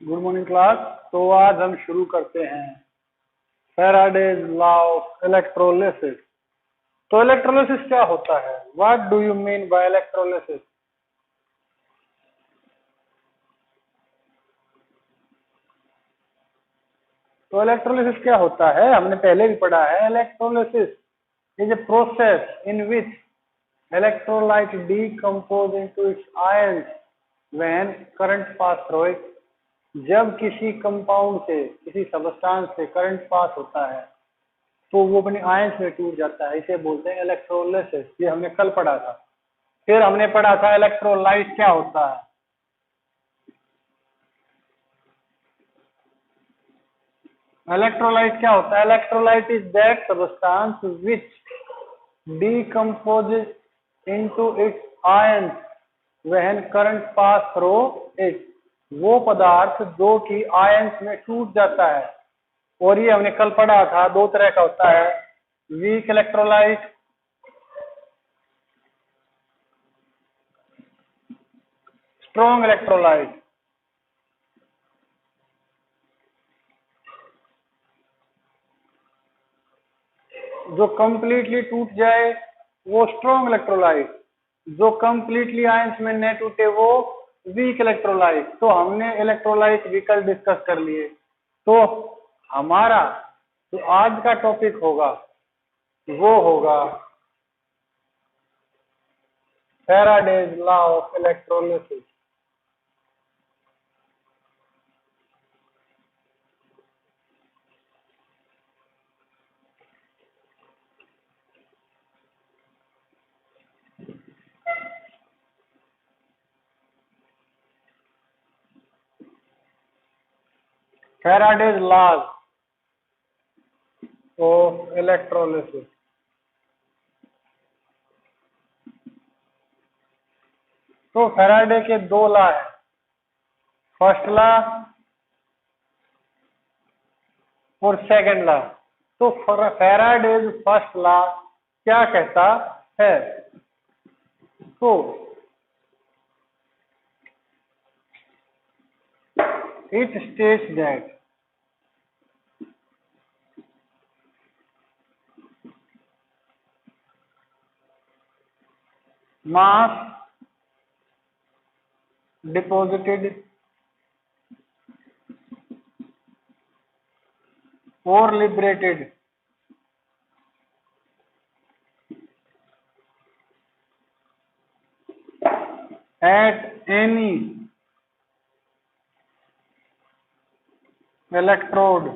Good morning class. तो आज हम शुरू करते हैं फैराडेज लॉ ऑफ इलेक्ट्रोलिसिस। तो इलेक्ट्रोलिसिस क्या होता है? What do you mean by electrolysis? तो इलेक्ट्रोलिसिस क्या होता है हमने पहले भी पढ़ा है। Electrolysis is a process in which electrolyte decompose into its ions when current pass through it। जब किसी कंपाउंड से, किसी सबस्टांस से करंट पास होता है तो वो अपने आयंस में टूट जाता है, इसे बोलते हैं इलेक्ट्रोलिसिस। ये हमने कल पढ़ा था। फिर हमने पढ़ा था इलेक्ट्रोलाइट क्या होता है। इलेक्ट्रोलाइट क्या होता है? Electrolyte is that substance which decomposes into its ions when current pass through it। वो पदार्थ जो कि आयंस में टूट जाता है। और ये हमने कल पढ़ा था, दो तरह का होता है, वीक इलेक्ट्रोलाइट, स्ट्रॉन्ग इलेक्ट्रोलाइट। जो कंप्लीटली टूट जाए वो स्ट्रॉन्ग इलेक्ट्रोलाइट, जो कंप्लीटली आयंस में न टूटे वो वीक इलेक्ट्रोलाइट। तो हमने इलेक्ट्रोलाइट व्हीकल डिस्कस कर लिए। तो हमारा जो आज का टॉपिक होगा वो होगा Faraday's law of electrolysis. Faraday's laws of electrolysis. तो फैराडे के दो लॉ है, फर्स्ट लॉ और सेकंड लॉ। तो फैराडेज फर्स्ट लॉ क्या कहता है? तो it states that mass deposited or liberated at any electrode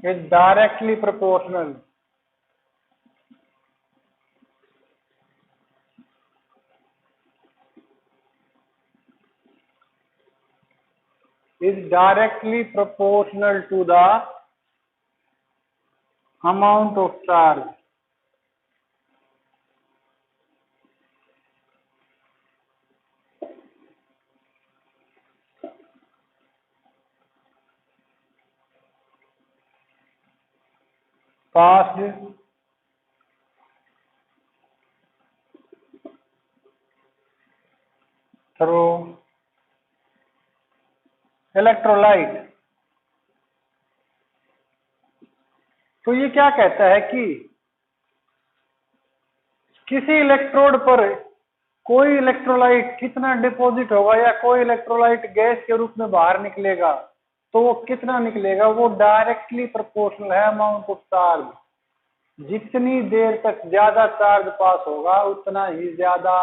is directly proportional to the amount of charge passed through electrolyte। तो ये क्या कहता है कि किसी इलेक्ट्रोड पर कोई इलेक्ट्रोलाइट कितना डिपॉजिट होगा या कोई इलेक्ट्रोलाइट गैस के रूप में बाहर निकलेगा, तो वो कितना निकलेगा वो डायरेक्टली प्रोपोर्शनल है अमाउंट ऑफ चार्ज। जितनी देर तक ज्यादा चार्ज पास होगा उतना ही ज्यादा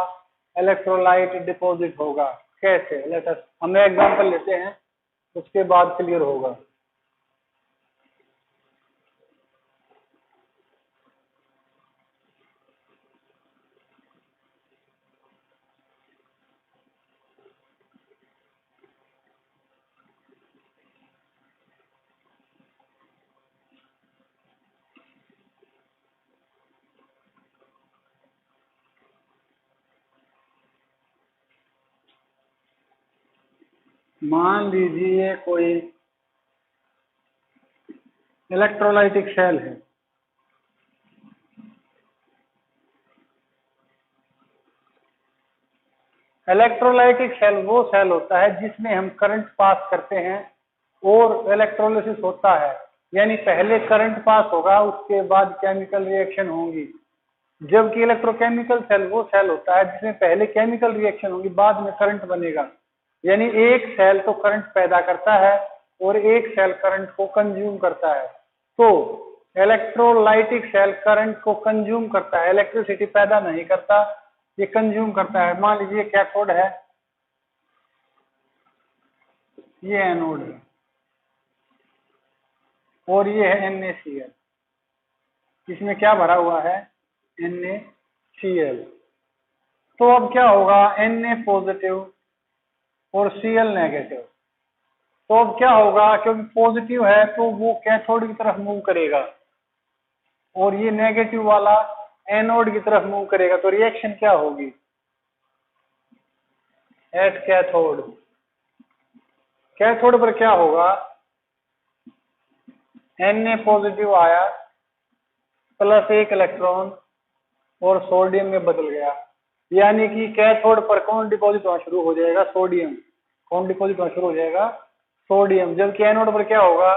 इलेक्ट्रोलाइट डिपॉजिट होगा। कैसे? लेट अस हम एग्जांपल लेते हैं, उसके बाद क्लियर होगा। मान लीजिए कोई इलेक्ट्रोलाइटिक सेल है, इलेक्ट्रोलाइटिक सेल वो सेल होता है जिसमें हम करंट पास करते हैं और इलेक्ट्रोलिसिस होता है, यानी पहले करंट पास होगा उसके बाद केमिकल रिएक्शन होंगी। जबकि इलेक्ट्रोकेमिकल सेल वो सेल होता है जिसमें पहले केमिकल रिएक्शन होगी बाद में करंट बनेगा, यानी एक सेल तो करंट पैदा करता है और एक सेल करंट को कंज्यूम करता है। तो इलेक्ट्रोलाइटिक सेल करंट को कंज्यूम करता है, इलेक्ट्रिसिटी पैदा नहीं करता, ये कंज्यूम करता है। मान लीजिए कैथोड है, ये एनोड है और ये है NaCl। इसमें क्या भरा हुआ है? NaCl। तो अब क्या होगा? Na पॉजिटिव और Cl नेगेटिव। तो अब क्या होगा? क्योंकि पॉजिटिव है तो वो कैथोड की तरफ मूव करेगा और ये नेगेटिव वाला एनोड की तरफ मूव करेगा। तो रिएक्शन क्या होगी? एट कैथोड, कैथोड पर क्या होगा? Na पॉजिटिव आया प्लस एक इलेक्ट्रॉन और सोडियम में बदल गया, यानी कि कैथोड पर कौन डिपॉजिट होना शुरू हो जाएगा? सोडियम। कौन डिपॉजिट होना शुरू हो जाएगा? सोडियम। जबकि एनोड पर क्या होगा?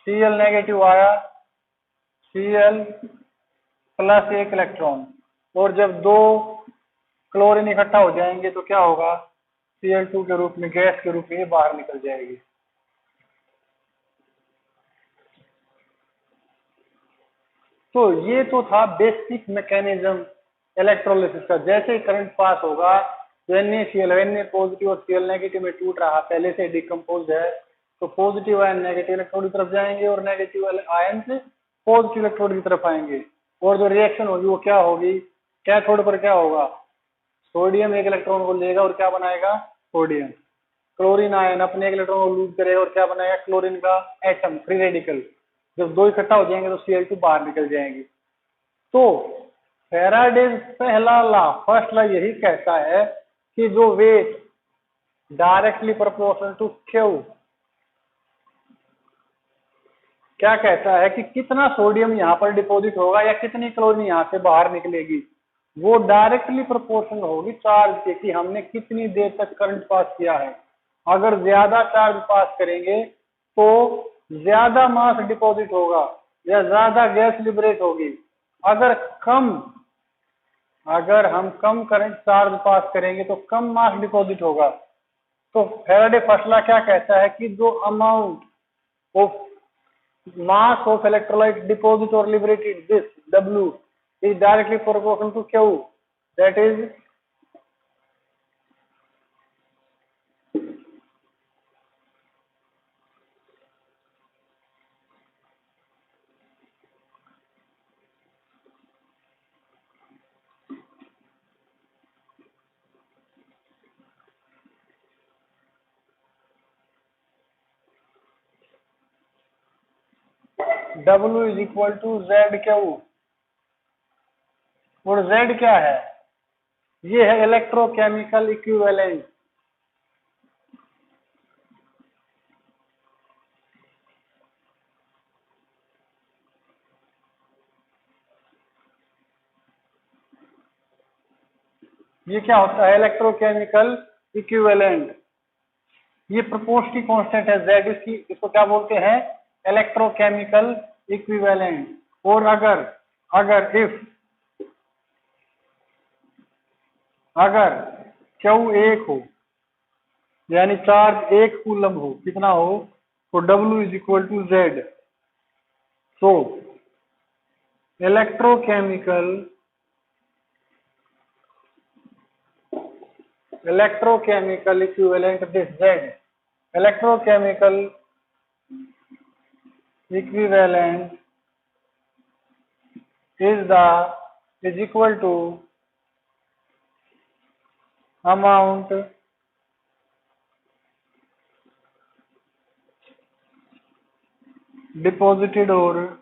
Cl नेगेटिव आया, Cl प्लस एक इलेक्ट्रॉन, और जब दो क्लोरीन इकट्ठा हो जाएंगे तो क्या होगा? Cl2 के रूप में, गैस के रूप में ये बाहर निकल जाएगी। तो ये तो था बेसिक मैकेनिज्म इलेक्ट्रोलिसिस का। जैसे ही करंट पास होगा तो NaCl, Na पॉजिटिव और Cl नेगेटिव में टूट रहा, पहले से डिकम्पोज है, तो पॉजिटिव आयन नेगेटिव इलेक्ट्रोड की तरफ जाएंगे और नेगेटिव आयन से पॉजिटिव इलेक्ट्रोड की तरफ आएंगे। और जो रिएक्शन होगी वो क्या होगी? कैथोड पर क्या होगा? सोडियम एक इलेक्ट्रॉन को लेगा और क्या बनाएगा? सोडियम। क्लोरीन आयन अपने एक इलेक्ट्रॉन को लूज करेगा और क्या बनाएगा? क्लोरीन का एटम, फ्री रेडिकल। जब दो इकट्ठा हो जाएंगे तो Cl2 बाहर निकल जाएंगे। तो फैराडेज पहला लॉ, फर्स्ट लॉ यही कहता है कि जो weight directly proportional to Q, क्या कहता है कि कितना सोडियम यहाँ पर डिपॉजिट होगा या कितनी क्लोरीन यहाँ से बाहर निकलेगी, वो डायरेक्टली प्रोपोर्शनल होगी चार्ज के, कि हमने कितनी देर तक करंट पास किया है। अगर ज्यादा चार्ज पास करेंगे तो ज्यादा मास डिपॉजिट होगा या ज्यादा गैस लिबरेट होगी। अगर हम कम करंट चार्ज पास करेंगे तो कम मास डिपॉजिट होगा। तो फैराडे फर्स्ट लॉ क्या कहता है कि जो amount of mass of electrolyte deposit or liberated, this W is directly proportional to Q, that is W is equal to ZQ। और Z क्या है? ये है इलेक्ट्रोकेमिकल इक्विवेलेंट। ये क्या होता है? Electrochemical equivalent. ये प्रोपोर्शनल कांस्टेंट है Z, इसको क्या बोलते हैं? Electrochemical equivalent. और अगर Q एक हो, यानी चार्ज एक कूलम हो, कितना हो? तो W is equal to Z। So electrochemical equivalent this Z, electrochemical equivalent is equal to amount deposited or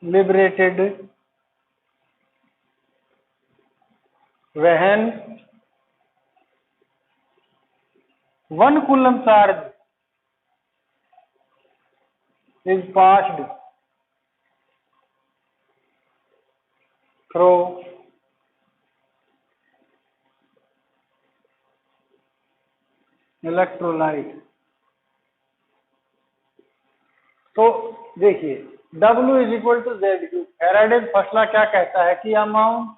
liberated when 1 coulomb charge is passed through electrolyte. तो देखिए W is equal to Z Q. Faraday's first law क्या कहता है कि amount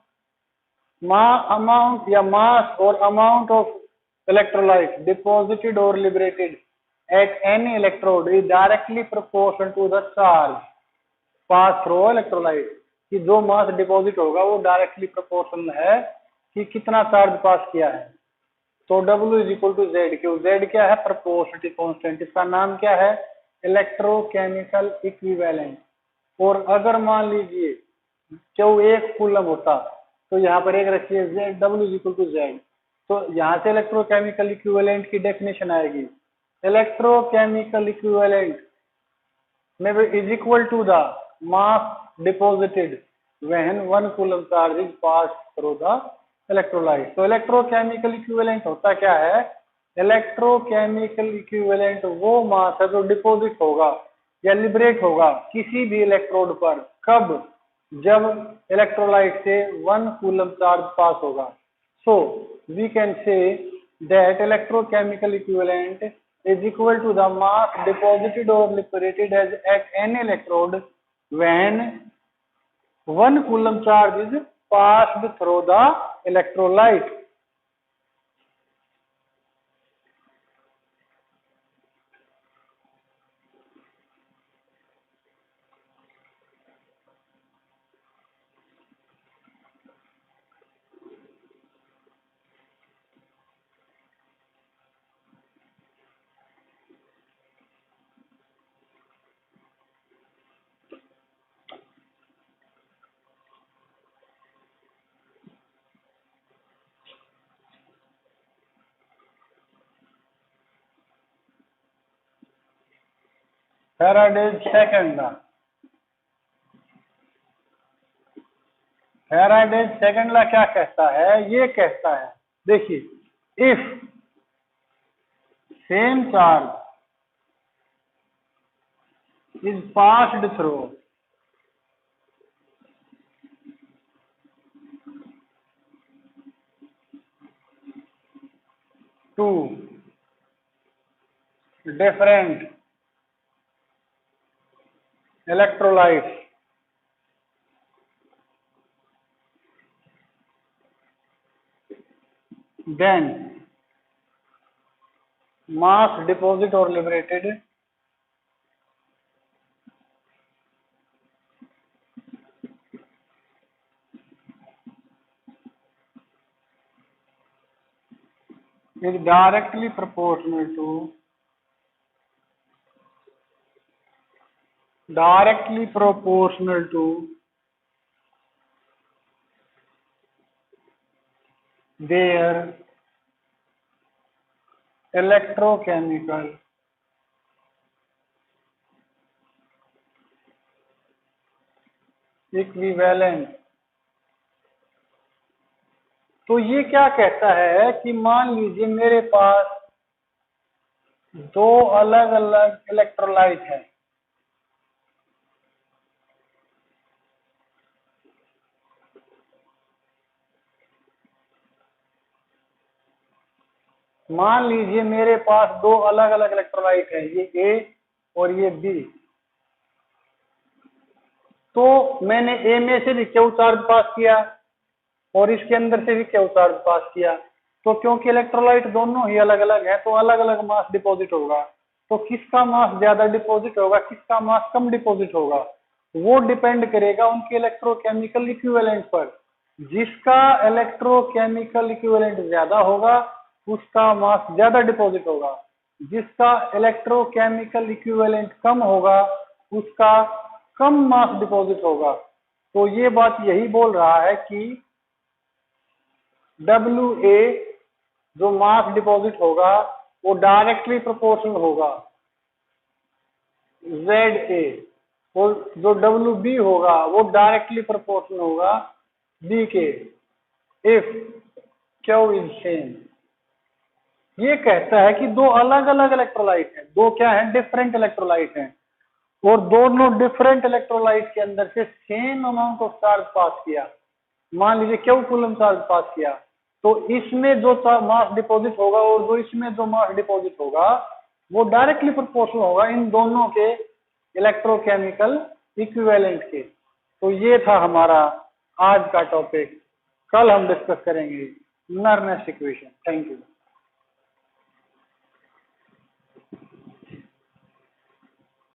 या mass और amount of electrolyte deposited और liberated at any electrode is directly proportional to the charge pass through electrolyte. कि जो मास डिपॉजिट होगा वो डायरेक्टली प्रोपोर्शनल है कि कितना चार्ज पास किया है। तो W is equal to Z Q. Z क्या है? Proportionality constant. इसका नाम क्या है? Electrochemical equivalent. और अगर मान लीजिए क्यू 1 कूलम होता तो यहाँ पर एक रखिए Z, W is equal to Z. तो यहाँ से इलेक्ट्रोकेमिकल इक्विवेलेंट की डेफिनेशन आएगी, इलेक्ट्रोकेमिकल इक्विवेलेंट में is equal to the mass deposited when 1 coulomb charge is passed through the electrolyte. तो इलेक्ट्रोकेमिकल इक्विवेलेंट होता क्या है? इलेक्ट्रोकेमिकल इक्विवेलेंट वो मास है जो डिपॉजिट होगा या लिबरेट होगा किसी भी इलेक्ट्रोड पर। कब? जब इलेक्ट्रोलाइट से 1 कूलम चार्ज पास होगा। So we can say that electrochemical equivalent is equal to the mass deposited or liberated as at any electrode when 1 coulomb charge is passed through the electrolyte. Faraday's second law. Faraday's second law क्या कहता है? ये कहता है, देखिए, if same charge is passed through two different electrolytes, then mass deposit or liberated is directly proportional to their electrochemical equivalent। तो ये क्या कहता है कि मान लीजिए मेरे पास दो अलग अलग इलेक्ट्रोलाइट है, मान लीजिए मेरे पास दो अलग अलग इलेक्ट्रोलाइट है, ये ए और ये बी। तो मैंने ए में से भी क्यू चार्ज पास किया और इसके अंदर से भी क्यू चार्ज पास किया। तो क्योंकि इलेक्ट्रोलाइट दोनों ही अलग अलग है तो अलग अलग मास डिपॉजिट होगा। तो किसका मास ज्यादा डिपॉजिट होगा, किसका मास कम डिपॉजिट होगा, वो डिपेंड करेगा उनके इलेक्ट्रोकेमिकल इक्विवेलेंट पर। जिसका इलेक्ट्रोकेमिकल इक्विवेलेंट ज्यादा होगा उसका मास ज्यादा डिपॉजिट होगा, जिसका इलेक्ट्रोकेमिकल इक्विवेलेंट कम होगा उसका कम मास डिपॉजिट होगा। तो ये बात यही बोल रहा है कि WA जो मास डिपॉजिट होगा वो डायरेक्टली प्रोपोर्शनल होगा ZA, और जो WB होगा वो डायरेक्टली प्रोपोर्शनल होगा B के, इफ Q इज सेम। ये कहता है कि दो अलग अलग इलेक्ट्रोलाइट हैं, दो क्या है? डिफरेंट इलेक्ट्रोलाइट हैं, और दोनों डिफरेंट इलेक्ट्रोलाइट के अंदर से सेम अमाउंट ऑफ चार्ज पास किया। मान लीजिए क्यू कूलम चार्ज पास किया, तो इसमें जो मास डिपॉजिट होगा और जो इसमें जो मास डिपॉजिट होगा वो डायरेक्टली प्रोपोर्शनल होगा इन दोनों के इलेक्ट्रोकेमिकल इक्विवेलेंट के। तो ये था हमारा आज का टॉपिक। कल हम डिस्कस करेंगे नर्नेस्ट इक्वेशन। Thank you.